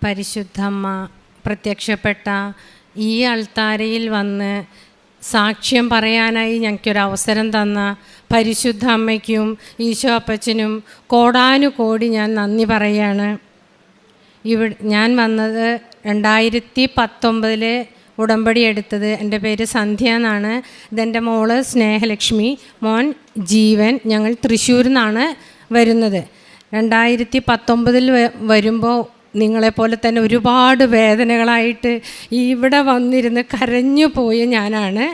പരിശുദ്ധമ്മ പ്രത്യക്ഷപ്പെട്ട ഈ അൾത്താരയിൽ വന്ന് സാക്ഷ്യം പറയാനായി ഞങ്ങൾക്കൊരവസരം തന്ന പരിശുദ്ധ അമ്മയ്ക്കും ഈശോ അപ്പച്ചനും കോടാനുകോടി ഞാൻ നന്ദി പറയുകയാണ്. ഞാൻ വന്നത് 2019 ഉടമ്പടി എടുത്തത്. എൻ്റെ പേര് സന്ധ്യ എന്നാണ്. ഇതെൻ്റെ മോള് സ്നേഹലക്ഷ്മി, മോൻ ജീവൻ. ഞങ്ങൾ തൃശ്ശൂരിൽ നിന്നാണ് വരുന്നത്. 2019 വരുമ്പോൾ നിങ്ങളെപ്പോലെ തന്നെ ഒരുപാട് വേദനകളായിട്ട് ഇവിടെ വന്നിരുന്ന് കരഞ്ഞു പോയ ഞാനാണ്.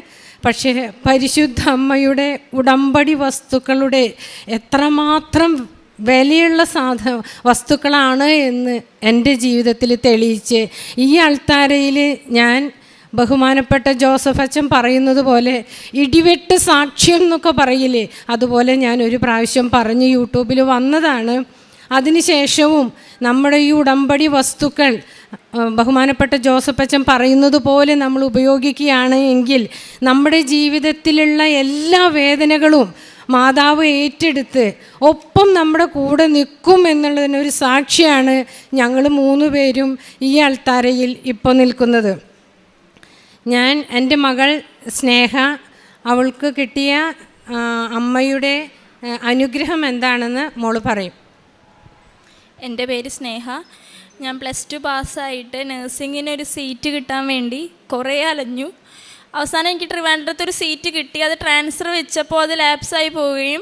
പക്ഷേ പരിശുദ്ധ അമ്മയുടെ ഉടമ്പടി വസ്തുക്കളുടെ എത്രമാത്രം വിലയുള്ള വസ്തുക്കളാണ് എന്ന് എൻ്റെ ജീവിതത്തിൽ തെളിയിച്ച് ഈ അൾത്താരയിൽ ഞാൻ ബഹുമാനപ്പെട്ട ജോസഫ് അച്ഛൻ പറയുന്നത് പോലെ ഇടിവെട്ട് സാക്ഷ്യം എന്നൊക്കെ പറയില്ലേ, അതുപോലെ ഞാൻ ഒരു പ്രാവശ്യം പറഞ്ഞ് യൂട്യൂബിൽ വന്നതാണ്. അതിനുശേഷവും നമ്മുടെ ഈ ഉടമ്പടി വസ്തുക്കൾ ബഹുമാനപ്പെട്ട ജോസഫ് അച്ഛൻ പറയുന്നത് പോലെ നമ്മൾ ഉപയോഗിക്കുകയാണ് എങ്കിൽ നമ്മുടെ ജീവിതത്തിലുള്ള എല്ലാ വേദനകളും മാതാവ് ഏറ്റെടുത്ത് ഒപ്പം നമ്മുടെ കൂടെ നിൽക്കും എന്നുള്ളതിനൊരു സാക്ഷിയാണ് ഞങ്ങൾ 3 പേരും ഈ അൾത്താരയിൽ ഇപ്പോൾ നിൽക്കുന്നത്. ഞാൻ എൻ്റെ മകൾ സ്നേഹ, അവൾക്ക് കിട്ടിയ അമ്മയുടെ അനുഗ്രഹം എന്താണെന്ന് മോള് പറയും. എൻ്റെ പേര് സ്നേഹ. ഞാൻ +2 പാസ്സായിട്ട് നഴ്സിങ്ങിനൊരു സീറ്റ് കിട്ടാൻ വേണ്ടി കുറേ അലഞ്ഞു. അവസാനം എനിക്ക് ട്രിവാൻഡ്രത്തൊരു സീറ്റ് കിട്ടി. അത് ട്രാൻസ്ഫർ വെച്ചപ്പോൾ അത് ലാപ്സായി പോവുകയും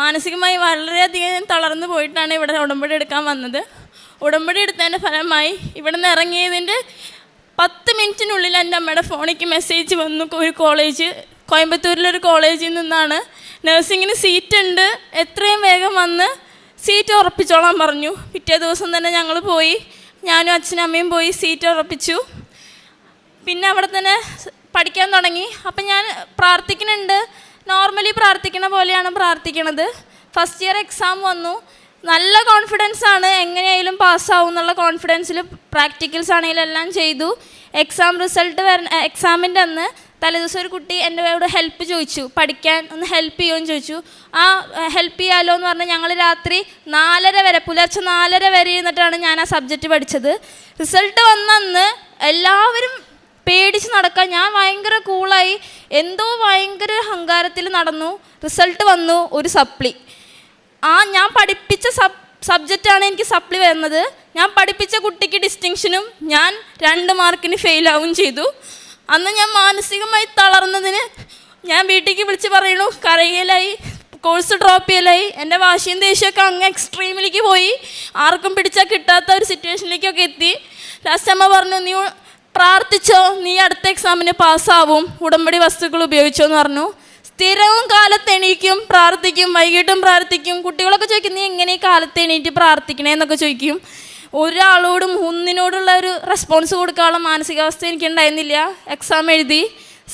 മാനസികമായി വളരെയധികം തളർന്നു പോയിട്ടാണ് ഇവിടെ ഉടമ്പടി എടുക്കാൻ വന്നത്. ഉടമ്പടി എടുത്തതിൻ്റെ ഫലമായി ഇവിടെ നിന്ന് ഇറങ്ങിയതിൻ്റെ 10 മിനിറ്റിനുള്ളിൽ എൻ്റെ അമ്മയുടെ ഫോണിലേക്ക് മെസ്സേജ് വന്നു. ഒരു കോളേജ്, കോയമ്പത്തൂരിലൊരു കോളേജിൽ നിന്നാണ് നഴ്സിങ്ങിന് സീറ്റ് ഉണ്ട്, എത്രയും വേഗം വന്ന് സീറ്റ് ഉറപ്പിച്ചോളാൻ പറഞ്ഞു. പിറ്റേ ദിവസം തന്നെ ഞങ്ങൾ പോയി, ഞാനും അച്ഛനും അമ്മയും പോയി സീറ്റ് ഉറപ്പിച്ചു. പിന്നെ അവിടെ തന്നെ പഠിക്കാൻ തുടങ്ങി. അപ്പം ഞാൻ പ്രാർത്ഥിക്കുന്നുണ്ട്, നോർമലി പ്രാർത്ഥിക്കണ പോലെയാണ് പ്രാർത്ഥിക്കണത്. ഫസ്റ്റ് ഇയർ എക്സാം വന്നു. നല്ല കോൺഫിഡൻസ് ആണ്, എങ്ങനെയായാലും പാസ്സാവും എന്നുള്ള കോൺഫിഡൻസിൽ പ്രാക്ടിക്കൽസ് ആണെങ്കിലും എല്ലാം ചെയ്തു. എക്സാം റിസൾട്ട് എക്സാമിൻ്റെ അന്ന് തലേദിവസം ഒരു കുട്ടി എൻ്റെ കൂടെ ഹെൽപ്പ് ചോദിച്ചു, പഠിക്കാൻ ഒന്ന് ഹെൽപ്പ് ചെയ്യുമെന്ന് ചോദിച്ചു. ആ ഹെൽപ്പ് ചെയ്യാമല്ലോ എന്ന് പറഞ്ഞാൽ ഞങ്ങൾ രാത്രി 4:30 വരെ, പുലർച്ചെ 4:30 വരെ ഇരുന്നിട്ടാണ് ഞാൻ ആ സബ്ജക്റ്റ് പഠിച്ചത്. റിസൾട്ട് വന്നന്ന് എല്ലാവരും പേടിച്ച് നടക്കാൻ, ഞാൻ ഭയങ്കര കൂളായി, എന്തോ ഭയങ്കര അഹങ്കാരത്തിൽ നടന്നു. റിസൾട്ട് വന്നു, ഒരു സപ്ലി. ഞാൻ പഠിപ്പിച്ച സബ്ജക്റ്റാണ് എനിക്ക് സപ്ലി വരുന്നത്. ഞാൻ പഠിപ്പിച്ച കുട്ടിക്ക് ഡിസ്റ്റിങ്ഷനും ഞാൻ 2 മാർക്കിന് ഫെയിലാവും ചെയ്തു. അന്ന് ഞാൻ മാനസികമായി തളർന്നതിന് ഞാൻ വീട്ടിലേക്ക് വിളിച്ച് പറയണു, കരയലായി, കോഴ്സ് ഡ്രോപ്പ് ചെയ്യലായി. എൻ്റെ വാശിയും ദേഷ്യമൊക്കെ അങ്ങ് എക്സ്ട്രീമിലേക്ക് പോയി, ആർക്കും പിടിച്ചാൽ കിട്ടാത്ത ഒരു സിറ്റുവേഷനിലേക്കൊക്കെ എത്തി. ലാസ്റ്റ് അമ്മ പറഞ്ഞു, നീ പ്രാർത്ഥിച്ചോ, നീ അടുത്ത എക്സാമിന് പാസ്സാവും, ഉടമ്പടി വസ്തുക്കൾ ഉപയോഗിച്ചോ എന്ന് പറഞ്ഞു. സ്ഥിരവും കാലത്ത് എണീക്കും, പ്രാർത്ഥിക്കും, വൈകിട്ടും പ്രാർത്ഥിക്കും. കുട്ടികളൊക്കെ ചോദിക്കും, നീ എങ്ങനെ ഈ കാലത്ത് എണീറ്റ് പ്രാർത്ഥിക്കണേ എന്നൊക്കെ ചോദിക്കും. ഒരാളോടും ഒന്നിനോടുള്ള ഒരു റെസ്പോൺസ് കൊടുക്കാനുള്ള മാനസികാവസ്ഥ എനിക്കുണ്ടായിരുന്നില്ല. എക്സാം എഴുതി,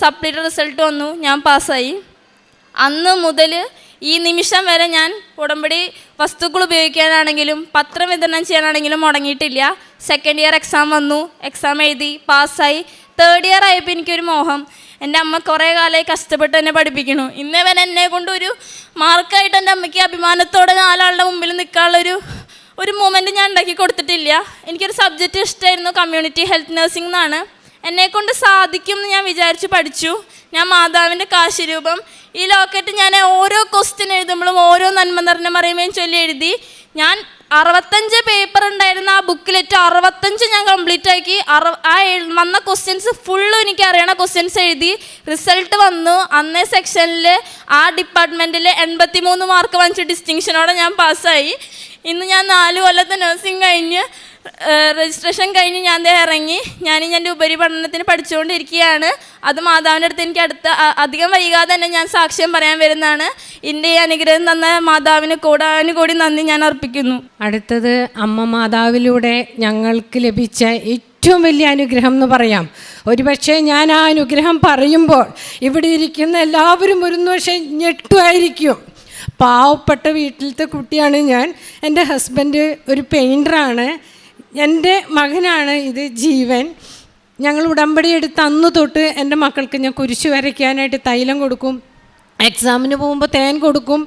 സപ്ലിയുടെ റിസൾട്ട് വന്നു, ഞാൻ പാസ്സായി. അന്ന് മുതൽ ഈ നിമിഷം വരെ ഞാൻ ഉടമ്പടി വസ്തുക്കൾ ഉപയോഗിക്കാനാണെങ്കിലും പത്രം വിതരണം ചെയ്യാനാണെങ്കിലും മുടങ്ങിയിട്ടില്ല. സെക്കൻഡ് ഇയർ എക്സാം വന്നു, എക്സാം എഴുതി, പാസ്സായി. തേർഡ് ഇയർ ആയപ്പോൾ എനിക്കൊരു മോഹം, എൻ്റെ അമ്മ കുറേ കാലമായി കഷ്ടപ്പെട്ട് എന്നെ പഠിപ്പിക്കണു, ഇന്നേ വരെ എന്നെ കൊണ്ടൊരു മാർക്കായിട്ട് എൻ്റെ അമ്മയ്ക്ക് അഭിമാനത്തോടെ 4 ആളുടെ മുമ്പിൽ നിൽക്കാനുള്ളൊരു മൊമെൻറ്റ് ഞാൻ ഉണ്ടാക്കി കൊടുത്തിട്ടില്ല. എനിക്കൊരു സബ്ജക്റ്റ് ഇഷ്ടമായിരുന്നു, കമ്മ്യൂണിറ്റി ഹെൽത്ത് നഴ്സിംഗ് എന്നാണ്. എന്നെക്കൊണ്ട് സാധിക്കും എന്ന് ഞാൻ വിചാരിച്ച് പഠിച്ചു. ഞാൻ മാതാവിൻ്റെ കാശിരൂപം, ഈ ലോക്കറ്റ് ഞാൻ ഓരോ ക്വസ്റ്റ്യൻ എഴുതുമ്പോഴും ഓരോ നന്മ നിറഞ്ഞ മറിയുമേയും ചൊല്ലി എഴുതി. ഞാൻ 65 പേപ്പർ ഉണ്ടായിരുന്ന ആ ബുക്കിലെറ്റ് 65 ഞാൻ കംപ്ലീറ്റ് ആക്കി. വന്ന ക്വസ്റ്റ്യൻസ് ഫുള്ളും എനിക്ക് അറിയണ ക്വസ്റ്റ്യൻസ് എഴുതി. റിസൾട്ട് വന്നു. അന്നേ സെക്ഷനിൽ ആ ഡിപ്പാർട്ട്മെൻറ്റിൽ 83 മാർക്ക് വാങ്ങിച്ച ഡിസ്റ്റിങ്ഷനോടെ ഞാൻ പാസ്സായി. ഇന്ന് ഞാൻ 4 കൊല്ലത്തെ നഴ്സിംഗ് കഴിഞ്ഞ് രജിസ്ട്രേഷൻ കഴിഞ്ഞ് ഞാൻ ഇറങ്ങി. ഞാനിനി എൻ്റെ ഉപരിപഠനത്തിന് പഠിച്ചുകൊണ്ടിരിക്കുകയാണ്. അത് മാതാവിൻ്റെ അടുത്ത് എനിക്ക് അധികം വൈകാതെ തന്നെ ഞാൻ സാക്ഷ്യം പറയാൻ വരുന്നതാണ്. എൻ്റെ ഈ അനുഗ്രഹം തന്ന മാതാവിന് കോടാനുകോടി നന്ദി ഞാൻ അർപ്പിക്കുന്നു. അടുത്തത് അമ്മ മാതാവിലൂടെ ഞങ്ങൾക്ക് ലഭിച്ച ഏറ്റവും വലിയ അനുഗ്രഹം എന്ന് പറയാം. ഒരുപക്ഷെ ഞാൻ ആ അനുഗ്രഹം പറയുമ്പോൾ ഇവിടെ ഇരിക്കുന്ന എല്ലാവരും ഒരു പക്ഷേ ഞെട്ടുമായിരിക്കും. പാവപ്പെട്ട വീട്ടിലത്തെ കുട്ടിയാണ് ഞാൻ. എൻ്റെ ഹസ്ബൻഡ് ഒരു പെയിൻറ്ററാണ്. എൻ്റെ മകനാണ് ഇത് ജീവൻ. ഞങ്ങൾ ഉടമ്പടി എടുത്ത് അന്ന് തൊട്ട് എൻ്റെ മക്കൾക്ക് ഞാൻ കുരിശ് വരയ്ക്കാനായിട്ട് തൈലം കൊടുക്കും. എക്സാമിന് പോകുമ്പോൾ തേൻ കൊടുക്കും,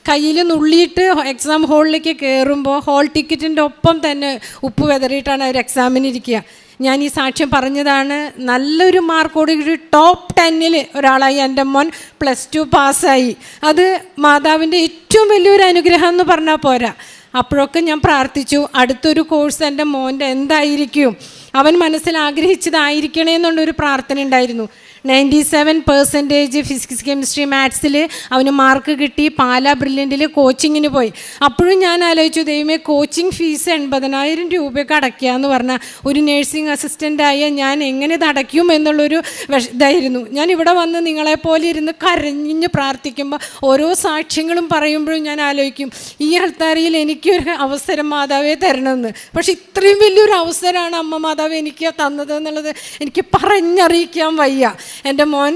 കയ്യിൽ നുള്ളിയിട്ട് എക്സാം ഹോളിലേക്ക് കയറുമ്പോൾ ഹോൾ ടിക്കറ്റിൻ്റെ ഒപ്പം തന്നെ ഉപ്പ് വിതറിയിട്ടാണ് അവർ എക്സാമിന് ഇരിക്കുക. ഞാൻ ഈ സാക്ഷ്യം പറഞ്ഞതാണ്. നല്ലൊരു മാർക്കോട് ടോപ്പ് 10 ഒരാളായി എൻ്റെ മോൻ +2 പാസ്സായി. അത് മാതാവിൻ്റെ ഏറ്റവും വലിയൊരു അനുഗ്രഹം എന്ന് പറഞ്ഞാൽ പോരാ. അപ്പോഴൊക്കെ ഞാൻ പ്രാർത്ഥിച്ചു, അടുത്തൊരു കോഴ്സ് എൻ്റെ മോൻ്റെ എന്തായിരിക്കും, അവൻ മനസ്സിൽ ആഗ്രഹിച്ചതായിരിക്കണേ എന്നുള്ളൊരു പ്രാർത്ഥന ഉണ്ടായിരുന്നു. 97% ഫിസിക്സ് കെമിസ്ട്രി മാത്സിൽ അവന് മാർക്ക് കിട്ടി. പാലാ ബ്രില്യൻറ്റിൽ കോച്ചിങ്ങിന് പോയി. അപ്പോഴും ഞാൻ ആലോചിച്ചു, ദൈവമേ, കോച്ചിങ് ഫീസ് 80,000 രൂപയൊക്കെ അടയ്ക്കുക എന്ന് പറഞ്ഞാൽ ഒരു നേഴ്സിംഗ് അസിസ്റ്റൻ്റായ ഞാൻ എങ്ങനെ ഇത് അടയ്ക്കും എന്നുള്ളൊരു ഇതായിരുന്നു. ഞാൻ ഇവിടെ വന്ന് നിങ്ങളെപ്പോലെ ഇരുന്ന് കരഞ്ഞ് പ്രാർത്ഥിക്കുമ്പോൾ ഓരോ സാക്ഷ്യങ്ങളും പറയുമ്പോഴും ഞാൻ ആലോചിക്കും, ഈ ആൾത്താരയിൽ എനിക്കൊരു അവസരം മാതാവേ തരണമെന്ന്. പക്ഷെ ഇത്രയും വലിയൊരു അവസരമാണ് അമ്മ മാതാവ് എനിക്ക് തന്നത് എന്നുള്ളത് എനിക്ക് പറഞ്ഞറിയിക്കാൻ വയ്യ. എൻ്റെ മോൻ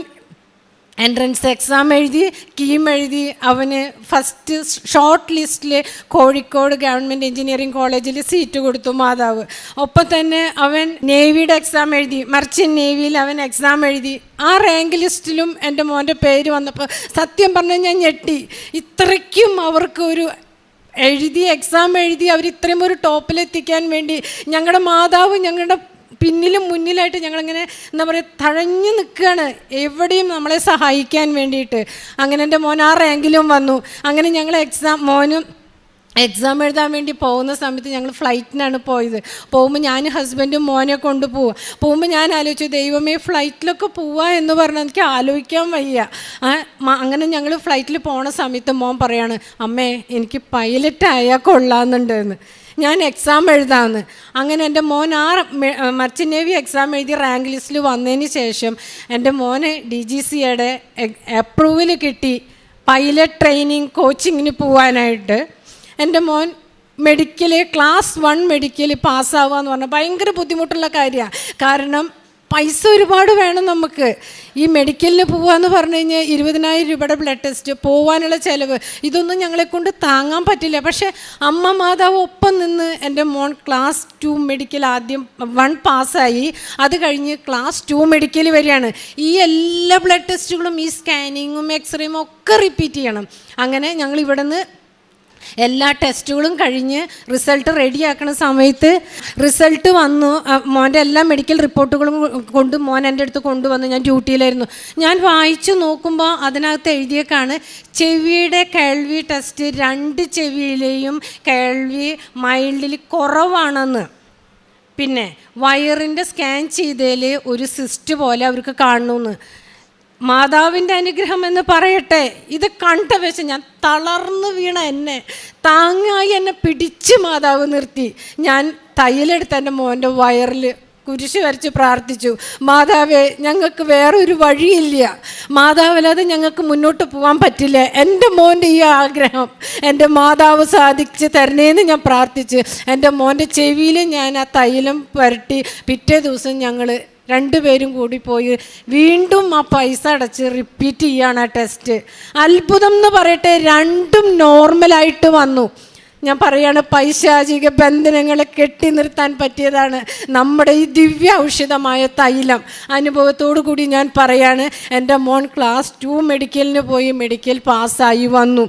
എൻട്രൻസ് എക്സാം എഴുതി, കീം എഴുതി. അവന് ഫസ്റ്റ് ഷോർട്ട് ലിസ്റ്റിൽ കോഴിക്കോട് ഗവൺമെൻറ് എഞ്ചിനീയറിംഗ് കോളേജിൽ സീറ്റ് കൊടുത്തു മാതാവ്. ഒപ്പം തന്നെ അവൻ നേവിയുടെ എക്സാം എഴുതി, മർച്ചൻ്റ് നേവിയിൽ അവൻ എക്സാം എഴുതി. ആ റാങ്ക് ലിസ്റ്റിലും എൻ്റെ മോൻ്റെ പേര് വന്നപ്പോൾ സത്യം പറഞ്ഞാൽ ഞാൻ ഞെട്ടി. ഇത്രയ്ക്കും അവർക്ക് ഒരു എക്സാം എഴുതി അവർ ഇത്രയും ഒരു ടോപ്പിലെത്തിക്കാൻ വേണ്ടി ഞങ്ങളുടെ മാതാവ് ഞങ്ങളുടെ പിന്നിലും മുന്നിലായിട്ട് ഞങ്ങളിങ്ങനെ എന്താ പറയുക തഴഞ്ഞു നിൽക്കുകയാണ്, എവിടെയും നമ്മളെ സഹായിക്കാൻ വേണ്ടിയിട്ട്. അങ്ങനെ എൻ്റെ മോൻ ആ റാങ്കിലും വന്നു. അങ്ങനെ ഞങ്ങൾ എക്സാം എഴുതാൻ വേണ്ടി പോകുന്ന സമയത്ത് ഞങ്ങൾ ഫ്ലൈറ്റിനാണ് പോയത്. പോകുമ്പോൾ ഞാൻ ഹസ്ബൻഡും മോനെ പോകുമ്പോൾ ഞാൻ ആലോചിച്ചു, ദൈവമേ, ഫ്ലൈറ്റിലൊക്കെ പോവുക എന്ന് പറഞ്ഞാൽ എനിക്ക് ആലോചിക്കാൻ വയ്യ. അങ്ങനെ ഞങ്ങൾ ഫ്ലൈറ്റിൽ പോണ സമയത്ത് മോൻ പറയാണ്, അമ്മേ, എനിക്ക് പൈലറ്റായാൽ കൊള്ളാമെന്നുണ്ട് എന്ന്. ഞാൻ എക്സാം എഴുതാമെന്ന്. അങ്ങനെ എൻ്റെ മോൻ ആ മർച്ചൻ്റ് നേവി എക്സാം എഴുതി റാങ്ക് ലിസ്റ്റിൽ വന്നതിന് ശേഷം എൻ്റെ മോന് DGCയുടെ അപ്രൂവൽ കിട്ടി പൈലറ്റ് ട്രെയിനിങ് കോച്ചിങ്ങിന് പോകാനായിട്ട്. എൻ്റെ മോൻ ക്ലാസ് 1 മെഡിക്കൽ പാസ്സാവുക എന്ന് പറഞ്ഞാൽ ഭയങ്കര ബുദ്ധിമുട്ടുള്ള കാര്യമാണ്. കാരണം പൈസ ഒരുപാട് വേണം നമുക്ക്. ഈ മെഡിക്കലിന് പോകാമെന്ന് പറഞ്ഞു കഴിഞ്ഞാൽ 20,000 രൂപയുടെ ബ്ലഡ് ടെസ്റ്റ്, പോകാനുള്ള ചിലവ്, ഇതൊന്നും ഞങ്ങളെക്കൊണ്ട് താങ്ങാൻ പറ്റില്ല. പക്ഷേ അമ്മ മാതാവ് ഒപ്പം നിന്ന് എൻ്റെ മോൻ ക്ലാസ് 2 മെഡിക്കൽ ആദ്യം 1 പാസ്സായി. അത് കഴിഞ്ഞ് ക്ലാസ് 2 മെഡിക്കൽ വരികയാണ്. ഈ എല്ലാ ബ്ലഡ് ടെസ്റ്റുകളും ഈ സ്കാനിങ്ങും എക്സ്റേയും ഒക്കെ റിപ്പീറ്റ് ചെയ്യണം. അങ്ങനെ ഞങ്ങൾ ഇവിടെ നിന്ന് എല്ലാ ടെസ്റ്റുകളും കഴിഞ്ഞ് റിസൾട്ട് റെഡിയാക്കുന്ന സമയത്ത് റിസൾട്ട് വന്നു. മോൻ്റെ എല്ലാ മെഡിക്കൽ റിപ്പോർട്ടുകളും കൊണ്ട് മോൻ എൻ്റെ അടുത്ത് കൊണ്ടുവന്നു. ഞാൻ ഡ്യൂട്ടിയിലായിരുന്നു. ഞാൻ വായിച്ചു നോക്കുമ്പോൾ അതിനകത്ത് എഴുതിയേക്കാണ്, ചെവിയുടെ കേൾവി ടെസ്റ്റ് 2 ചെവിയിലെയും കേൾവി മൈൽഡിൽ കുറവാണെന്ന്. പിന്നെ വയറിൻ്റെ സ്കാൻ ചെയ്തതിൽ ഒരു സിസ്റ്റ് പോലെ അവർക്ക് കാണണമെന്ന്. മാതാവിൻ്റെ അനുഗ്രഹം എന്ന് പറയട്ടെ, ഇത് കണ്ട വെച്ച് ഞാൻ തളർന്നു വീണ എന്നെ താങ്ങായി എന്നെ പിടിച്ച് മാതാവ് നിർത്തി. ഞാൻ തയ്യലെടുത്ത് എൻ്റെ മോൻ്റെ വയറിൽ കുരിശ് വരച്ച് പ്രാർത്ഥിച്ചു, മാതാവേ, ഞങ്ങൾക്ക് വേറൊരു വഴിയില്ല, മാതാവല്ലാതെ ഞങ്ങൾക്ക് മുന്നോട്ട് പോകാൻ പറ്റില്ല, എൻ്റെ മോൻ്റെ ഈ ആഗ്രഹം എൻ്റെ മാതാവ് സാധിച്ച് തരണേന്ന് ഞാൻ പ്രാർത്ഥിച്ച് എൻ്റെ മോൻ്റെ ചെവിയിൽ ഞാൻ ആ തൈലം പുരട്ടി. പിറ്റേ ദിവസം ഞങ്ങൾ 2 പേരും കൂടി പോയി വീണ്ടും ആ പൈസ അടച്ച് റിപ്പീറ്റ് ചെയ്യാണ് ആ ടെസ്റ്റ്. അത്ഭുതം എന്ന് പറയട്ടെ, 2ഉം നോർമലായിട്ട് വന്നു. ഞാൻ പറയാണ്, പൈശാചിക ബന്ധനങ്ങളെ കെട്ടി നിർത്താൻ പറ്റിയതാണ് നമ്മുടെ ഈ ദിവ്യ ഔഷധമായ തൈലം. അനുഭവത്തോടു കൂടി ഞാൻ പറയാണ്, എൻ്റെ മോൻ ക്ലാസ് 2 മെഡിക്കലിന് പോയി മെഡിക്കൽ പാസ്സായി വന്നു.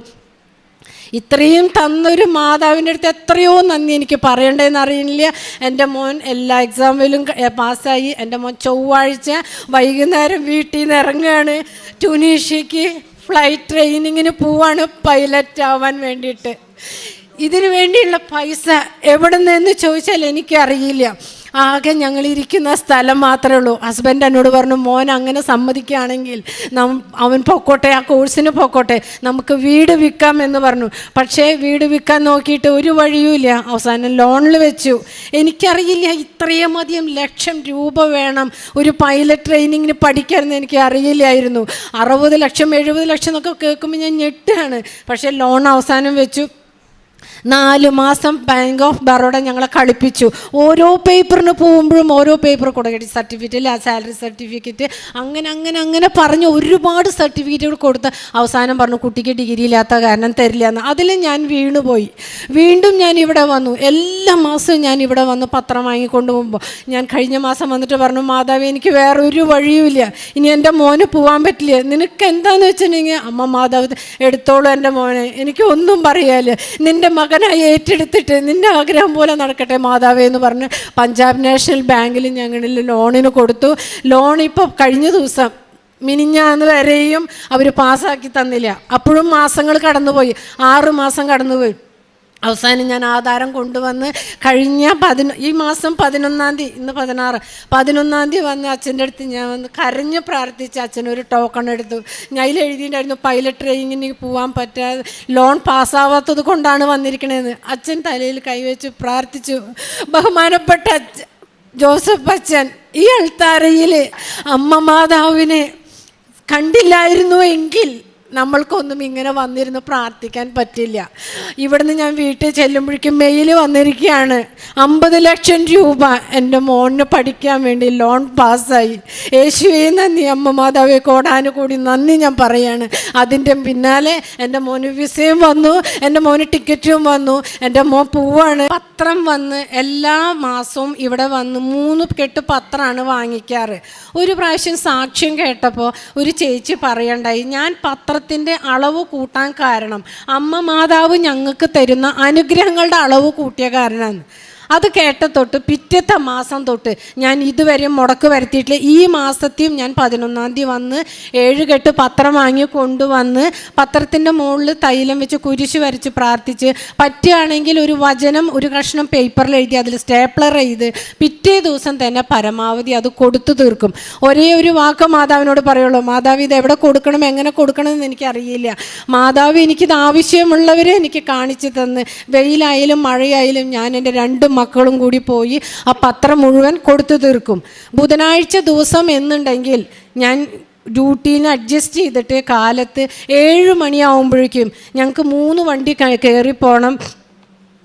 ഇത്രയും തന്നൊരു മാതാവിൻ്റെ അടുത്ത് എത്രയോ നന്ദി എനിക്ക് പറയണ്ടതെന്ന് അറിയില്ല. എൻ്റെ മോൻ എല്ലാ എക്സാമിലും പാസ്സായി. എൻ്റെ മോൻ ചൊവ്വാഴ്ച വൈകുന്നേരം വീട്ടിൽ നിന്ന് ഇറങ്ങുകയാണ്, ട്യൂണീഷ്യക്ക് ഫ്ലൈറ്റ് ട്രെയിനിങ്ങിന് പോവാണ് പൈലറ്റ് ആവാൻ വേണ്ടിയിട്ട്. ഇതിനു വേണ്ടിയുള്ള പൈസ എവിടെ നിന്നെന്ന് ചോദിച്ചാൽ എനിക്കറിയില്ല. ആകെ ഞങ്ങളിരിക്കുന്ന സ്ഥലം മാത്രമേ ഉള്ളൂ. ഹസ്ബൻഡ് എന്നോട് പറഞ്ഞു, മോൻ അങ്ങനെ സമ്മതിക്കുകയാണെങ്കിൽ അവൻ പൊക്കോട്ടെ, ആ കോഴ്സിന് പൊക്കോട്ടെ, നമുക്ക് വീട് വിൽക്കാം എന്ന് പറഞ്ഞു. പക്ഷേ വീട് വിൽക്കാൻ നോക്കിയിട്ട് ഒരു വഴിയുമില്ല. അവസാനം ലോണിൽ വെച്ചു. എനിക്കറിയില്ല ഇത്രയും അധികം ലക്ഷം രൂപ വേണം ഒരു പൈലറ്റ് ട്രെയിനിങ്ങിന് പഠിക്കാമെന്ന് എനിക്ക് അറിയില്ലായിരുന്നു. 60 ലക്ഷം 70 ലക്ഷം എന്നൊക്കെ കേൾക്കുമ്പോൾ ഞാൻ ഞെട്ടാണ്. പക്ഷേ ലോൺ അവസാനം വെച്ചു. 4 മാസം ബാങ്ക് ഓഫ് ബറോഡ ഞങ്ങളെ കളിപ്പിച്ചു. ഓരോ പേപ്പറിന് പോകുമ്പോഴും ഓരോ പേപ്പർ കൊടുക്കട്ടെ, സർട്ടിഫിക്കറ്റ്, സാലറി സർട്ടിഫിക്കറ്റ്, അങ്ങനെ പറഞ്ഞ് ഒരുപാട് സർട്ടിഫിക്കറ്റുകൾ കൊടുത്ത് അവസാനം പറഞ്ഞു കുട്ടിക്ക് ഡിഗ്രി ഇല്ലാത്ത കാരണം തരില്ല എന്ന്. അതിൽ ഞാൻ വീണുപോയി. വീണ്ടും ഞാൻ ഇവിടെ വന്നു. എല്ലാ മാസവും ഞാൻ ഇവിടെ വന്ന് പത്രം വാങ്ങിക്കൊണ്ട് പോകുമ്പോൾ ഞാൻ കഴിഞ്ഞ മാസം വന്നിട്ട് പറഞ്ഞു, മാതാവേ എനിക്ക് വേറെ ഒരു വഴിയുമില്ല, ഇനി എൻ്റെ മോന് പോകാൻ പറ്റില്ല, നിനക്ക് എന്താണെന്ന് വെച്ചിട്ടുണ്ടെങ്കിൽ അമ്മ മാതാവ് എടുത്തോളൂ എൻ്റെ മോനെ, എനിക്ക് ഒന്നും പറയാല്ല, നിൻ്റെ മകനായി ഏറ്റെടുത്തിട്ട് നിൻ്റെ ആഗ്രഹം പോലെ നടക്കട്ടെ മാതാവേ എന്ന് പറഞ്ഞ് പഞ്ചാബ് നാഷണൽ ബാങ്കിൽ ഞങ്ങളിൽ ലോണിന് കൊടുത്തു. ലോൺ ഇപ്പോൾ കഴിഞ്ഞ ദിവസം മിനിഞ്ഞാന്ന് വരെയും അവർ പാസ്സാക്കി തന്നില്ല. അപ്പോഴും മാസങ്ങൾ കടന്നുപോയി, 6 മാസം കടന്നുപോയി. അവസാനം ഞാൻ ആധാരം കൊണ്ടുവന്ന് കഴിഞ്ഞ ഈ മാസം 11-ാം തീയതി, ഇന്ന് 16, 11-ാം തീയതി വന്ന് അച്ഛൻ്റെ അടുത്ത് ഞാൻ വന്ന് കരഞ്ഞ് പ്രാർത്ഥിച്ച് അച്ഛനൊരു ടോക്കൺ എടുത്തു. ഞാൻ അതിൽ എഴുതിയിട്ടുണ്ടായിരുന്നു പൈലറ്റ് ട്രെയിനിങ്ങിന് പോകാൻ പറ്റാതെ ലോൺ പാസ്സാവാത്തത് കൊണ്ടാണ് വന്നിരിക്കണതെന്ന്. അച്ഛൻ തലയിൽ കൈവച്ച് പ്രാർത്ഥിച്ചു. ബഹുമാനപ്പെട്ട ജോസഫ് അച്ഛൻ ഈ അൾത്താരയിൽ അമ്മ മാതാവിനെ കണ്ടില്ലായിരുന്നു എങ്കിൽ നമ്മൾക്കൊന്നും ഇങ്ങനെ വന്നിരുന്ന് പ്രാർത്ഥിക്കാൻ പറ്റില്ല. ഇവിടുന്ന് ഞാൻ വീട്ടിൽ ചെല്ലുമ്പോഴേക്കും മെയിൽ വന്നിരിക്കുകയാണ്, 50 ലക്ഷം രൂപ എൻ്റെ മോന് പഠിക്കാൻ വേണ്ടി ലോൺ പാസ്സായി. യേശുവേ നന്ദി, അമ്മ മാതാവേ കോടാനുകൂടി നന്ദി ഞാൻ പറയാണ്. അതിൻ്റെ പിന്നാലെ എൻ്റെ മോന് വിസയും വന്നു, എൻ്റെ മോന് ടിക്കറ്റും വന്നു, എൻ്റെ മോൻ പോവാണ്. പത്രം വന്ന് എല്ലാ മാസവും ഇവിടെ വന്ന് 3 കെട്ട് പത്രമാണ് വാങ്ങിക്കാറ്. ഒരു പ്രാവശ്യം സാക്ഷ്യം കേട്ടപ്പോൾ ഒരു ചേച്ചി പറയണ്ടായി, ഞാൻ പത്രത്തിൻ്റെ അളവ് കൂട്ടാൻ കാരണം അമ്മ മാതാവ് ഞങ്ങൾക്ക് തരുന്ന അനുഗ്രഹങ്ങളുടെ അളവ് കൂട്ടിയ കാരണമാണ്. അത് കേട്ട തൊട്ട് പിറ്റത്തെ മാസം തൊട്ട് ഞാൻ ഇതുവരെ മുടക്ക് വരുത്തിയിട്ടില്ല. ഈ മാസത്തെയും ഞാൻ 11-ാം തീയതി വന്ന് 7 കെട്ട് പത്രം വാങ്ങി കൊണ്ടുവന്ന് പത്രത്തിൻ്റെ മുകളിൽ തൈലം വെച്ച് കുരിശ് വരച്ച് പ്രാർത്ഥിച്ച്, പറ്റുകയാണെങ്കിൽ ഒരു വചനം ഒരു കഷ്ണം പേപ്പറിൽ എഴുതി അതിൽ സ്റ്റേപ്ലർ ചെയ്ത് പിറ്റേ ദിവസം തന്നെ പരമാവധി അത് കൊടുത്തു തീർക്കും. ഒരേ ഒരു വാക്ക് മാതാവിനോട് പറയുള്ളൂ, മാതാവ് ഇത് എവിടെ കൊടുക്കണം, എങ്ങനെ കൊടുക്കണമെന്ന് എനിക്കറിയില്ല, മാതാവ് എനിക്കിത് ആവശ്യമുള്ളവരെ എനിക്ക് കാണിച്ചു തന്ന്, വെയിലായാലും മഴയായാലും ഞാൻ എൻ്റെ 2 മക്കളും കൂടി പോയി ആ പത്രം മുഴുവൻ കൊടുത്തു തീർക്കും. ബുധനാഴ്ച ദിവസം എന്നുണ്ടെങ്കിൽ ഞാൻ ഡ്യൂട്ടീനെ അഡ്ജസ്റ്റ് ചെയ്തിട്ട് കാലത്ത് 7 മണിയാവുമ്പോഴേക്കും ഞങ്ങൾക്ക് 3 വണ്ടി കയറി പോകണം.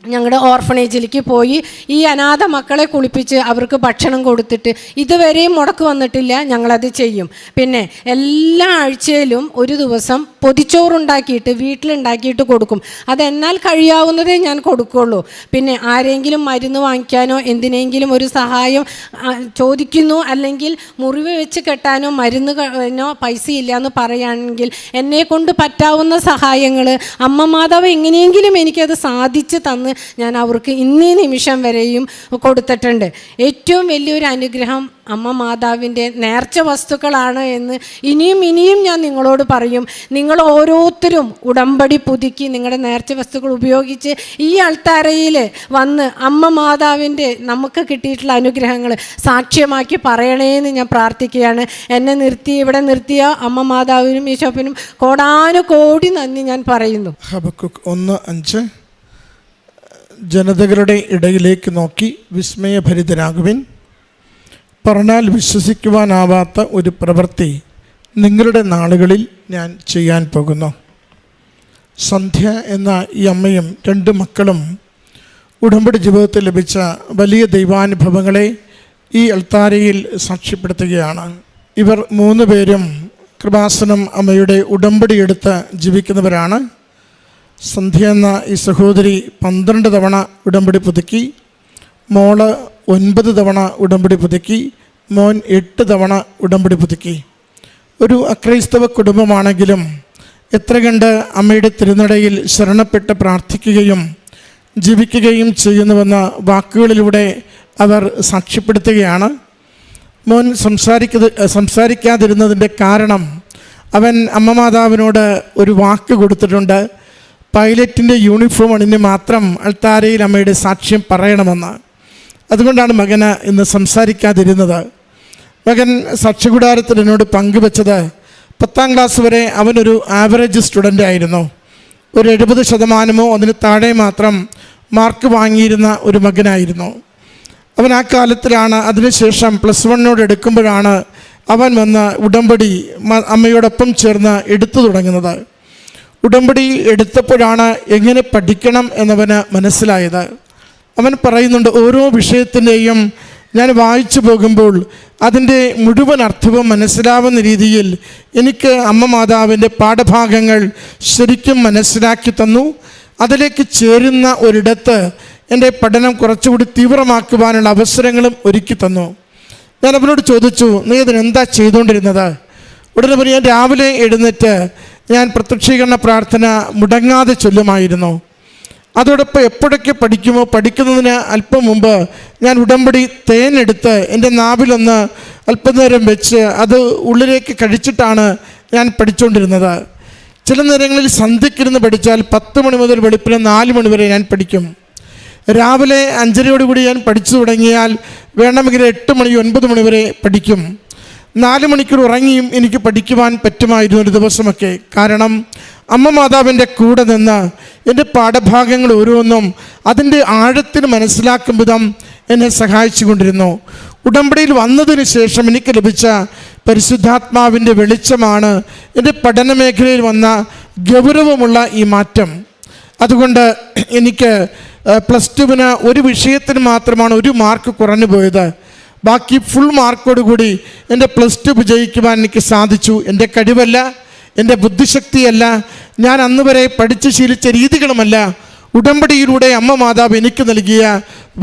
ഞങ്ങളുടെ ഓർഫണേജിലേക്ക് പോയി ഈ അനാഥ മക്കളെ കുളിപ്പിച്ച് അവർക്ക് ഭക്ഷണം കൊടുത്തിട്ട് ഇതുവരെയും മുടക്ക് വന്നിട്ടില്ല, ഞങ്ങളത് ചെയ്യും. പിന്നെ എല്ലാ ആഴ്ചയിലും ഒരു ദിവസം പൊതിച്ചോറുണ്ടാക്കിയിട്ട് വീട്ടിലുണ്ടാക്കിയിട്ട് കൊടുക്കും. അതെന്നാൽ കഴിയാവുന്നതേ ഞാൻ കൊടുക്കുള്ളൂ. പിന്നെ ആരെങ്കിലും മരുന്ന് വാങ്ങിക്കാനോ എന്തിനെങ്കിലും ഒരു സഹായം ചോദിക്കുന്നു, അല്ലെങ്കിൽ മുറിവ് വെച്ച് കെട്ടാനോ മരുന്നിനോ പൈസ ഇല്ല എന്ന് പറയുകയാണെങ്കിൽ എന്നെക്കൊണ്ട് പറ്റാവുന്ന സഹായങ്ങൾ അമ്മ മാതാവ് എങ്ങനെയെങ്കിലും എനിക്കത് സാധിച്ച് തന്ന് ഞാൻ അവർക്ക് ഇന്നീ നിമിഷം വരെയും കൊടുത്തിട്ടുണ്ട്. ഏറ്റവും വലിയൊരു അനുഗ്രഹം അമ്മ മാതാവിൻ്റെ നേർച്ച വസ്തുക്കളാണ് എന്ന് ഇനിയും ഞാൻ നിങ്ങളോട് പറയും. നിങ്ങൾ ഓരോരുത്തരും ഉടമ്പടി പുതുക്കി നിങ്ങളുടെ നേർച്ച വസ്തുക്കൾ ഉപയോഗിച്ച് ഈ അൾത്താരയിൽ വന്ന് അമ്മ മാതാവിൻ്റെ നമുക്ക് കിട്ടിയിട്ടുള്ള അനുഗ്രഹങ്ങൾ സാക്ഷ്യമാക്കി പറയണേന്ന് ഞാൻ പ്രാർത്ഥിക്കുകയാണ്. എന്നെ ഇവിടെ നിർത്തിയ അമ്മ മാതാവിനും ഈശോപ്പിനും കോടാനുകോടി നന്ദി ഞാൻ പറയുന്നു. ഹബക്കുക്ക് 1:5 ജനതകളുടെ ഇടയിലേക്ക് നോക്കി വിസ്മയഭരിതരാകുവിൻ. പറഞ്ഞാൽ വിശ്വസിക്കുവാനാവാത്ത ഒരു പ്രവൃത്തി നിങ്ങളുടെ നാളുകളിൽ ഞാൻ ചെയ്യാൻ പോകുന്നു. സന്ധ്യ എന്ന ഈ അമ്മയും 2 മക്കളും ഉടമ്പടി ജീവിതത്തിൽ ലഭിച്ച വലിയ ദൈവാനുഭവങ്ങളെ ഈ അൾത്താരയിൽ സാക്ഷ്യപ്പെടുത്തുകയാണ്. ഇവർ 3 പേരും കൃപാസനം അമ്മയുടെ ഉടമ്പടി എടുത്ത് ജീവിക്കുന്നവരാണ്. സന്ധ്യ എന്ന ഈ സഹോദരി 12 തവണ ഉടമ്പടി പുതുക്കി, മോള് 9 തവണ ഉടമ്പടി പുതുക്കി, മോൻ 8 തവണ ഉടമ്പടി പുതുക്കി. ഒരു അക്രൈസ്തവ കുടുംബമാണെങ്കിലും എത്ര കണ്ട് അമ്മയുടെ തിരുനടയിൽ ശരണപ്പെട്ട് പ്രാർത്ഥിക്കുകയും ജീവിക്കുകയും ചെയ്യുന്നുവെന്ന വാക്കുകളിലൂടെ അവർ സാക്ഷ്യപ്പെടുത്തുകയാണ്. മോൻ സംസാരിക്കാതിരുന്നതിൻ്റെ കാരണം അവൻ അമ്മ മാതാവിനോട് ഒരു വാക്ക് കൊടുത്തിട്ടുണ്ട്, പൈലറ്റിൻ്റെ യൂണിഫോം അണിഞ്ഞ് മാത്രം അൾത്താരയിൽ അമ്മയുടെ സാക്ഷ്യം പറയണമെന്ന്. അതുകൊണ്ടാണ് മകന് ഇന്ന് സംസാരിക്കാതിരുന്നത്. മകൻ സാക്ഷ്യകൂടാരത്തിൽ എന്നോട് പങ്കുവെച്ചത് 10ാം ക്ലാസ് വരെ അവനൊരു ആവറേജ് സ്റ്റുഡൻ്റ് ആയിരുന്നു. ഒരു 70% അതിന് താഴെ മാത്രം മാർക്ക് വാങ്ങിയിരുന്ന ഒരു മകനായിരുന്നു അവൻ. ആ കാലത്തിലാണ്, അതിനുശേഷം +1 എടുക്കുമ്പോഴാണ് അവൻ വന്ന് ഉടമ്പടി അമ്മയോടൊപ്പം ചേർന്ന് എടുത്തു തുടങ്ങുന്നത്. ഉടമ്പടി എടുത്തപ്പോഴാണ് എങ്ങനെ പഠിക്കണം എന്നവന് മനസ്സിലായത്. അവൻ പറയുന്നുണ്ട്, ഓരോ വിഷയത്തിൻ്റെയും ഞാൻ വായിച്ചു പോകുമ്പോൾ അതിൻ്റെ മുഴുവൻ അർത്ഥവും മനസ്സിലാവുന്ന രീതിയിൽ എനിക്ക് അമ്മ മാതാവിൻ്റെ പാഠഭാഗങ്ങൾ ശരിക്കും മനസ്സിലാക്കി തന്നു. അതിലേക്ക് ചേരുന്ന ഒരിടത്ത് എൻ്റെ പഠനം കുറച്ചുകൂടി തീവ്രമാക്കുവാനുള്ള അവസരങ്ങളും ഒരുക്കി തന്നു. ഞാൻ അവനോട് ചോദിച്ചു, നീ ഇതിനെന്താ ചെയ്തുകൊണ്ടിരുന്നത്? ഉടനെ പറഞ്ഞ്, ഞാൻ രാവിലെ എഴുന്നേറ്റ് ഞാൻ പ്രത്യക്ഷീകരണ പ്രാർത്ഥന മുടങ്ങാതെ ചൊല്ലുമായിരുന്നു. അതോടൊപ്പം എപ്പോഴൊക്കെ പഠിക്കുമോ പഠിക്കുന്നതിന് അല്പം മുമ്പ് ഞാൻ ഉടമ്പടി തേനെടുത്ത് എൻ്റെ നാവിലൊന്ന് അല്പനേരം വെച്ച് അത് ഉള്ളിലേക്ക് കഴിച്ചിട്ടാണ് ഞാൻ പഠിച്ചുകൊണ്ടിരുന്നത്. ചില നേരങ്ങളിൽ സന്ധ്യക്കിരുന്ന് പഠിച്ചാൽ 10 മണി മുതൽ വെളുപ്പിന് 4 മണി വരെ ഞാൻ പഠിക്കും. രാവിലെ 5:30 ഞാൻ പഠിച്ചു തുടങ്ങിയാൽ വേണമെങ്കിൽ 8 മണി 9 മണി വരെ പഠിക്കും. 4 മണിക്കൂർ ഉറങ്ങിയും എനിക്ക് പഠിക്കുവാൻ പറ്റുമായിരുന്നു ഒരു ദിവസമൊക്കെ. കാരണം അമ്മ മാതാവിൻ്റെ കൂടെ നിന്ന് എൻ്റെ പാഠഭാഗങ്ങൾ ഓരോന്നും അതിൻ്റെ ആഴത്തിന് മനസ്സിലാക്കും വിധം എന്നെ സഹായിച്ചു കൊണ്ടിരുന്നു. ഉടമ്പടിയിൽ വന്നതിന് ശേഷം എനിക്ക് ലഭിച്ച പരിശുദ്ധാത്മാവിൻ്റെ വെളിച്ചമാണ് എൻ്റെ പഠന മേഖലയിൽ വന്ന ഗൗരവമുള്ള ഈ മാറ്റം. അതുകൊണ്ട് എനിക്ക് +2 ഒരു വിഷയത്തിന് മാത്രമാണ് 1 മാർക്ക് കുറഞ്ഞു പോയത്. ബാക്കി ഫുൾ മാർക്കോടുകൂടി എൻ്റെ +2 വിജയിക്കുവാൻ എനിക്ക് സാധിച്ചു. എൻ്റെ കഴിവല്ല, എൻ്റെ ബുദ്ധിശക്തിയല്ല, ഞാൻ അന്ന് വരെ പഠിച്ച് ശീലിച്ച രീതികളുമല്ല, ഉടമ്പടിയിലൂടെ അമ്മ മാതാവ് എനിക്ക് നൽകിയ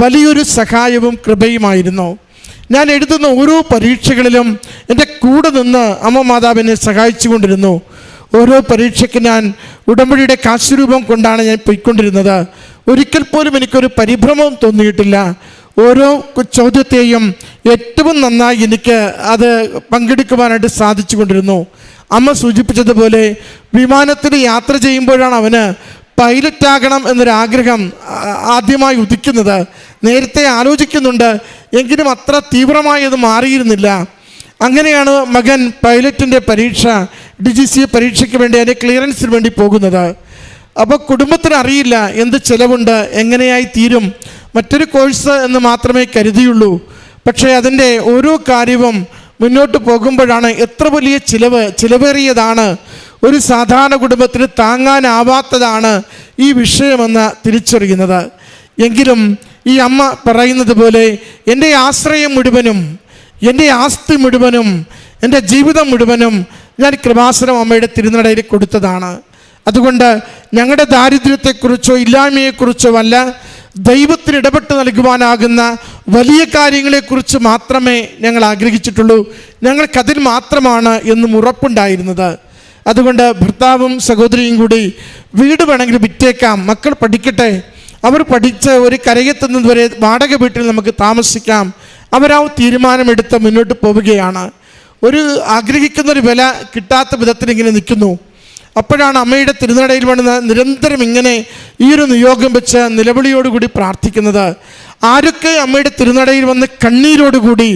വലിയൊരു സഹായവും കൃപയുമായിരുന്നു. ഞാൻ എഴുതുന്ന ഓരോ പരീക്ഷകളിലും എൻ്റെ കൂടെ നിന്ന് അമ്മ മാതാവ് എന്നെ സഹായിച്ചു കൊണ്ടിരുന്നു. ഓരോ പരീക്ഷയ്ക്ക് ഞാൻ ഉടമ്പടിയുടെ കാശുരൂപം കൊണ്ടാണ് ഞാൻ പോയിക്കൊണ്ടിരുന്നത്. ഒരിക്കൽ പോലും എനിക്കൊരു പരിഭ്രമവും തോന്നിയിട്ടില്ല. ഓരോ ചോദ്യത്തെയും ഏറ്റവും നന്നായി എനിക്ക് അത് പങ്കെടുക്കുവാനായിട്ട് സാധിച്ചു കൊണ്ടിരുന്നു. അമ്മ സൂചിപ്പിച്ചതുപോലെ വിമാനത്തിൽ യാത്ര ചെയ്യുമ്പോഴാണ് അവന് പൈലറ്റാകണം എന്നൊരാഗ്രഹം ആദ്യമായി ഉദിക്കുന്നത്. നേരത്തെ ആലോചിക്കുന്നുണ്ട്, എങ്കിലും അത്ര തീവ്രമായി അത് മാറിയിരുന്നില്ല. അങ്ങനെയാണ് മകൻ പൈലറ്റിൻ്റെ പരീക്ഷ DGC പരീക്ഷയ്ക്ക് വേണ്ടി അതിൻ്റെ ക്ലിയറൻസിന് വേണ്ടി പോകുന്നത്. അപ്പോൾ കുടുംബത്തിന് അറിയില്ല എന്ത് ചിലവുണ്ട്, എങ്ങനെയായി തീരും, മറ്റൊരു കോഴ്സ് എന്ന് മാത്രമേ കരുതിയുള്ളൂ. പക്ഷേ അതിൻ്റെ ഓരോ കാര്യവും മുന്നോട്ട് പോകുമ്പോഴാണ് എത്ര വലിയ ചിലവേറിയതാണ്, ഒരു സാധാരണ കുടുംബത്തിന് താങ്ങാനാവാത്തതാണ് ഈ വിഷയമെന്ന് തിരിച്ചറിയുന്നത്. എങ്കിലും ഈ അമ്മ പറയുന്നത് പോലെ എൻ്റെ ആശ്രയം മുഴുവനും, എൻ്റെ ആസ്തി മുഴുവനും, എൻ്റെ ജീവിതം മുഴുവനും ഞാൻ കൃപാസനം അമ്മയുടെ തിരുനടയിൽ കൊടുത്തതാണ്. അതുകൊണ്ട് ഞങ്ങളുടെ ദാരിദ്ര്യത്തെക്കുറിച്ചോ ഇല്ലായ്മയെക്കുറിച്ചോ അല്ല, ദൈവത്തിന് ഇടപെട്ട് നൽകുവാനാകുന്ന വലിയ കാര്യങ്ങളെക്കുറിച്ച് മാത്രമേ ഞങ്ങൾ ആഗ്രഹിച്ചിട്ടുള്ളൂ. ഞങ്ങൾക്കതിൽ മാത്രമാണ് എന്നും ഉറപ്പുണ്ടായിരുന്നത്. അതുകൊണ്ട് ഭർത്താവും സഹോദരിയും കൂടി വീട് വേണമെങ്കിൽ വിറ്റേക്കാം, മക്കൾ പഠിക്കട്ടെ, അവർ പഠിച്ച് ഒരു കരയെത്തുന്നത് വരെ വാടക വീട്ടിൽ നമുക്ക് താമസിക്കാം, അവരാ തീരുമാനമെടുത്ത് മുന്നോട്ട് പോവുകയാണ്. ഒരു ആഗ്രഹിക്കുന്നൊരു വില കിട്ടാത്ത വിധത്തിൽ ഇങ്ങനെ നിൽക്കുന്നു. അപ്പോഴാണ് അമ്മയുടെ തിരുനടയിൽ വന്ന് നിരന്തരം ഇങ്ങനെ ഈ ഒരു നിയോഗം വെച്ച് നിലവിളിയോടുകൂടി പ്രാർത്ഥിക്കുന്നത്. ആരൊക്കെ അമ്മയുടെ തിരുനടയിൽ വന്ന് കണ്ണീരോടുകൂടി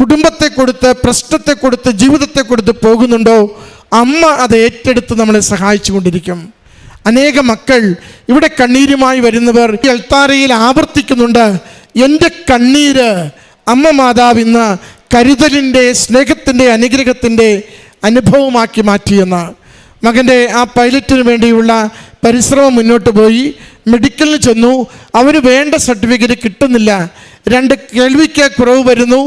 കുടുംബത്തെ കൊടുത്ത്, പ്രശ്നത്തെ കൊടുത്ത്, ജീവിതത്തെ കൊടുത്ത് പോകുന്നുണ്ടോ, അമ്മ അത് ഏറ്റെടുത്ത് നമ്മളെ സഹായിച്ചു കൊണ്ടിരിക്കും. അനേക മക്കൾ ഇവിടെ കണ്ണീരുമായി വരുന്നവർ ഈ അൾത്താരയിൽ ആവർത്തിക്കുന്നുണ്ട്, എൻ്റെ കണ്ണീര് അമ്മ മാതാവ് ഇന്ന് കരുതലിൻ്റെ, സ്നേഹത്തിൻ്റെ, അനുഗ്രഹത്തിൻ്റെ അനുഭവമാക്കി മാറ്റിയെന്ന്. മകൻ്റെ ആ പൈലറ്റിന് വേണ്ടിയുള്ള പരിശ്രമം മുന്നോട്ട് പോയി. മെഡിക്കലിന് ചെന്നു, അവന് വേണ്ട സർട്ടിഫിക്കറ്റ് കിട്ടുന്നില്ല. 2 കേൾവിക്ക് കുറവ് വരുന്നു,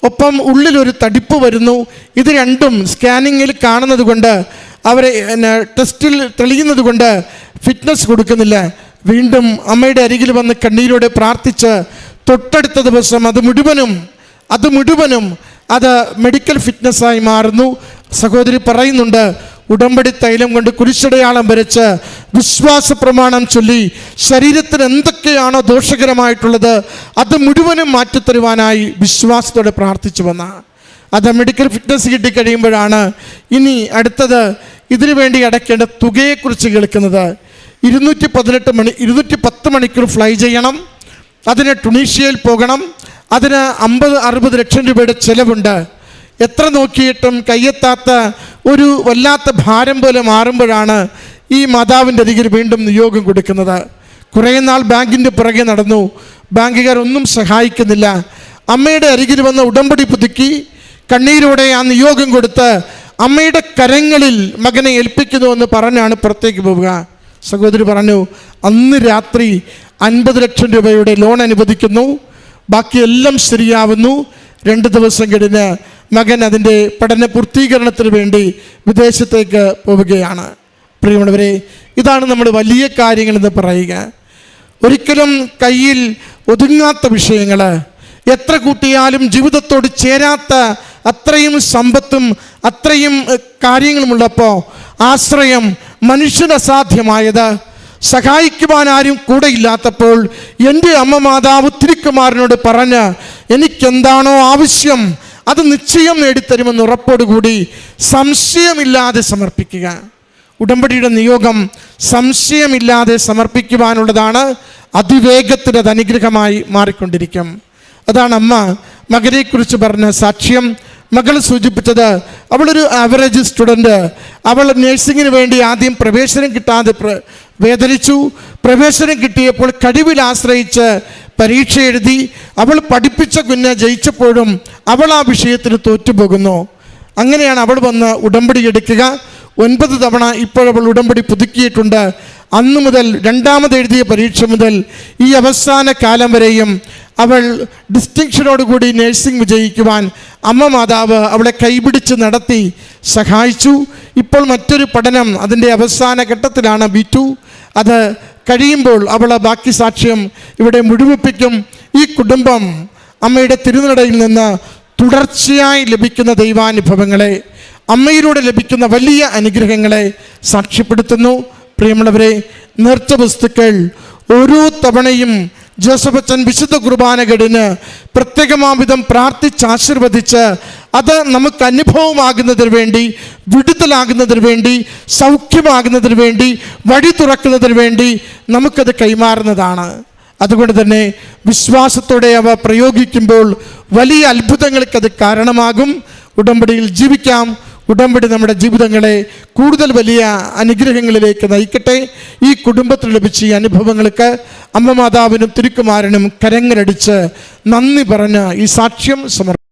ഒപ്പം ഉള്ളിലൊരു തടിപ്പ് വരുന്നു. ഇത് രണ്ടും സ്കാനിങ്ങിൽ കാണുന്നത് കൊണ്ട്, അവരെ ടെസ്റ്റിൽ തെളിയുന്നത് കൊണ്ട് ഫിറ്റ്നസ് കൊടുക്കുന്നില്ല. വീണ്ടും അമ്മയുടെ അരികിൽ വന്ന് കണ്ണീരോടെ പ്രാർത്ഥിച്ച് തൊട്ടടുത്ത ദിവസം അത് മുഴുവനും അത് മെഡിക്കൽ ഫിറ്റ്നസ്സായി മാറുന്നു. സഹോദരി പറയുന്നുണ്ട്, ഉടമ്പടി തൈലം കൊണ്ട് കുരിശടയാളം വരച്ച് വിശ്വാസ പ്രമാണം ചൊല്ലി ശരീരത്തിന് എന്തൊക്കെയാണോ ദോഷകരമായിട്ടുള്ളത് അത് മുഴുവനും മാറ്റിത്തരുവാനായി വിശ്വാസത്തോടെ പ്രാർത്ഥിച്ചു വന്ന അത് മെഡിക്കൽ ഫിറ്റ്നസ് കിട്ടിക്കഴിയുമ്പോഴാണ് ഇനി അടുത്തത് ഇതിനു വേണ്ടി അടയ്ക്കേണ്ട തുകയെക്കുറിച്ച് കേൾക്കുന്നത്. 210 മണിക്കൂർ ഫ്ലൈ ചെയ്യണം, അതിന് ടുണീഷ്യയിൽ പോകണം, അതിന് 50-60 ലക്ഷം രൂപയുടെ ചിലവുണ്ട്. എത്ര നോക്കിയിട്ടും കയ്യെത്താത്ത ഒരു വല്ലാത്ത ഭാരം പോലെ മാറുമ്പോഴാണ് ഈ മാതാവിൻ്റെ അരികിൽ വീണ്ടും നിയോഗം കൊടുക്കുന്നത്. കുറേ നാൾ ബാങ്കിൻ്റെ പുറകെ നടന്നു, ബാങ്കുകാർ ഒന്നും സഹായിക്കുന്നില്ല. അമ്മയുടെ അരികിൽ വന്ന് ഉടമ്പടി പുതുക്കി കണ്ണീരോടെ ആ നിയോഗം കൊടുത്ത് അമ്മയുടെ കരങ്ങളിൽ മകനെ ഏൽപ്പിക്കുന്നു എന്ന് പറഞ്ഞാണ് പുറത്തേക്ക് പോവുക. സഹോദരി പറഞ്ഞു, അന്ന് രാത്രി 50 ലക്ഷം രൂപയുടെ ലോൺ അനുവദിക്കുന്നു, ബാക്കിയെല്ലാം ശരിയാവുന്നു. 2 ദിവസം കഴിഞ്ഞ് മകൻ അതിൻ്റെ പഠന പൂർത്തീകരണത്തിന് വേണ്ടി വിദേശത്തേക്ക് പോവുകയാണ്. പ്രിയമുള്ളവരെ, ഇതാണ് നമ്മൾ വലിയ കാര്യങ്ങളെന്ന് പറയുക. ഒരിക്കലും കയ്യിൽ ഒതുങ്ങാത്ത വിഷയങ്ങൾ, എത്ര കൂട്ടിയാലും ജീവിതത്തോട് ചേരാത്ത അത്രയും സമ്പത്തും അത്രയും കാര്യങ്ങളുമുള്ളപ്പോൾ ആശ്രയം മനുഷ്യന് അസാധ്യമായത്, സഹായിക്കുവാൻ ആരും കൂടെ ഇല്ലാത്തപ്പോൾ എൻ്റെ അമ്മ മാതാവ് തിരുക്കുമാരനോട് പറഞ്ഞ് എനിക്കെന്താണോ ആവശ്യം അത് നിശ്ചയം നേടിത്തരുമെന്ന് ഉറപ്പോടുകൂടി സംശയമില്ലാതെ സമർപ്പിക്കുക. ഉടമ്പടിയുടെ നിയോഗം സംശയമില്ലാതെ സമർപ്പിക്കുവാനുള്ളതാണ്. അതിവേഗത്തിൽ അത് അനുഗ്രഹമായി മാറിക്കൊണ്ടിരിക്കും. അതാണ് അമ്മ മകനെക്കുറിച്ച് പറഞ്ഞ സാക്ഷ്യം. മകൾ സൂചിപ്പിച്ചത്, അവളൊരു ആവറേജ് സ്റ്റുഡൻറ്റ്. അവൾ നഴ്സിങ്ങിന് വേണ്ടി ആദ്യം പ്രവേശനം കിട്ടാതെ വേദനിച്ചു. പ്രവേശനം കിട്ടിയപ്പോൾ കഴിവിൽ ആശ്രയിച്ച് പരീക്ഷ എഴുതി. അവൾ പഠിപ്പിച്ച കുഞ്ഞ് ജയിച്ചപ്പോഴും അവൾ ആ വിഷയത്തിന് തോറ്റുപോകുന്നു. അങ്ങനെയാണ് അവൾ വന്ന് ഉടമ്പടി എടുക്കുക. 9 തവണ ഇപ്പോഴവൾ ഉടമ്പടി പുതുക്കിയിട്ടുണ്ട്. അന്നു മുതൽ രണ്ടാമത് എഴുതിയ പരീക്ഷ മുതൽ ഈ അവസാന കാലം വരെയും അവൾ ഡിസ്റ്റിങ്ഷനോടുകൂടി നഴ്സിംഗ് വിജയിക്കുവാൻ അമ്മ മാതാവ് അവളെ കൈപിടിച്ച് നടത്തി സഹായിച്ചു. ഇപ്പോൾ മറ്റൊരു പഠനം അതിൻ്റെ അവസാന ഘട്ടത്തിലാണ്, B2. അത് കഴിയുമ്പോൾ അവൾ ബാക്കി സാക്ഷ്യം ഇവിടെ മുഴുവിപ്പിക്കും. ഈ കുടുംബം അമ്മയുടെ തിരുനടയിൽ നിന്ന് തുടർച്ചയായി ലഭിക്കുന്ന ദൈവാനുഭവങ്ങളെ, അമ്മയിലൂടെ ലഭിക്കുന്ന വലിയ അനുഗ്രഹങ്ങളെ സാക്ഷ്യപ്പെടുത്തുന്നു. പ്രിയമുള്ളവരെ, നേർച്ച വസ്തുക്കൾ ഓരോ തവണയും ജോസഫ് അച്ഛൻ വിശുദ്ധ കുർബാന കഴിഞ്ഞ് പ്രത്യേകമാവിധം പ്രാർത്ഥിച്ചാശീർവദിച്ച് അത് നമുക്ക് അനുഭവമാകുന്നതിന് വേണ്ടി, വിടുതലാകുന്നതിന് വേണ്ടി, സൗഖ്യമാകുന്നതിന് വേണ്ടി, വഴി തുറക്കുന്നതിന് വേണ്ടി നമുക്കത് കൈമാറുന്നതാണ്. അതുകൊണ്ട് തന്നെ വിശ്വാസത്തോടെ അവ പ്രയോഗിക്കുമ്പോൾ വലിയ അത്ഭുതങ്ങൾക്കത് കാരണമാകും. ഉടമ്പടിയിൽ ജീവിക്കാം. ഉടമ്പടി നമ്മുടെ ജീവിതങ്ങളെ കൂടുതൽ വലിയ അനുഗ്രഹങ്ങളിലേക്ക് നയിക്കട്ടെ. ഈ കുടുംബത്തിൽ ലഭിച്ച ഈ അനുഭവങ്ങൾക്ക് അമ്മ മാതാവിനും തിരുക്കുമാരനും കരങ്ങളടിച്ച് നന്ദി പറഞ്ഞ് ഈ സാക്ഷ്യം സമർപ്പിക്കും.